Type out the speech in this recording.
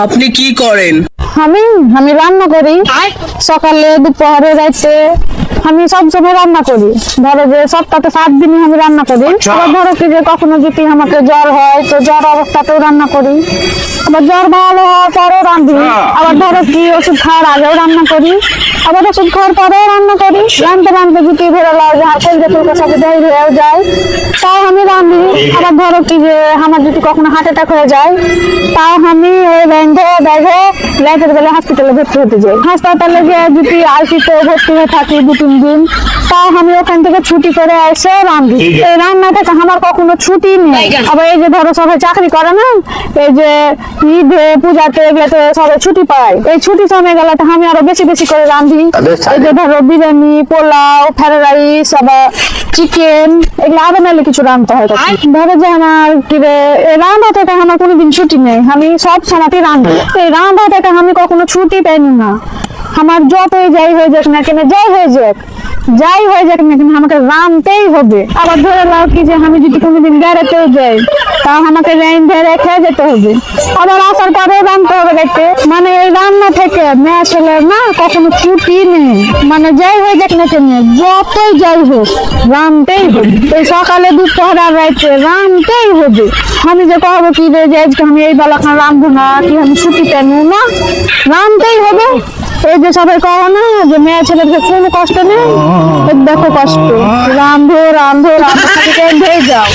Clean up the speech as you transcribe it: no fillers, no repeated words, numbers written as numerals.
আপনি কি করেন? আমি আমি রান্না করি, সকালে দুপুরে রাইতে আমি সব সময় রান্না করি। ধরো যে সপ্তাহে 7 দিনই আমি রান্না করি। আবার ধরো কি যে কখনো যদি আমাকে জ্বর হয় তো জ্বর অবস্থাতেও রান্না করি, আবার জ্বর ভালো হওয়ার পরেও রাঁধি। আবার ধরো কি ওষুধ খাওয়ার আগেও রান্না করি, আবার ওষুধ খাওয়ার পরেও রান্না করি। রাঁধতে রাঁধতে যদি ধরে লয় যে শরীরে ফুলকে সাথে দেরি হয়েও যায় তাও আমি রাঁধি। আবার ধরো কি যে আমার যদি কখনো হার্ট অ্যাটাক হয়ে যায় তাও আমি ওই রেঁধে দেখে রাতের বেলা হসপিটালে ভর্তি হতে যাই। হাসপাতালে গিয়ে যদি আইসিতে ভর্তি হয়ে থাকি 2-3 দিন তাও আমি ওখান থেকে ছুটি করে এসে রাঁধি। এই রান্না থেকে আমার কখনো ছুটি নেই। আবার এই যে ধরো সবাই চাকরি করে না, এই যে ঈদে পূজাতে এগুলোতে সবাই ছুটি পায়, এই ছুটি সময় গেলাতে আমি আরো বেশি বেশি করে রাঁধি। এই যে ধরো বিরিয়ানি, পোলাও, ফ্রাইড রাইস, আবার চিকেন, এগুলো আরো মেলে কিছু রাঁধতে হয়। ধরো যে আমার কি রে এই রান্না থেকে আমার কোনোদিন ছুটি নেই, আমি সব সময়তে রাঁধি। এই রান্না থেকে আমি কখনো ছুটি পাইনি না। আমার যতই যাই হয়ে যাক না কেন, যাই হয়ে যাক না কেন, আমাকে রাঁধতেই হবে। আবার ধরে নাও কি যে আমি যদি কোনোদিন বেড়াতেও যাই তাও আমাকে রেঁধে রেখে যেতে হবে, আবার আসার পরেও রাঁধতে হবে দেখতে। মানে এই রান্না থেকে মেয়ে ছেলের না কখনো ছুটি নেই। মানে যাই হয়ে যাক না কেন, যতই যাই হোক রাঁধতেই হবে। এই সকালে দুপুর আর রাইতে রাঁধতেই হবে। আমি যে কহবো কি রে যে আজকে আমি এই বেলা খান রাঁধবো না, কি আমি ছুটি পেন না, রাঁধতেই হবে। এই যে সবাই কহ না যে মেয়ে ছেলেকে কোনো কষ্ট নেই, দেখো কষ্ট, রাঁধো রাঁধো রাঁধো, রেঁধেই যাও।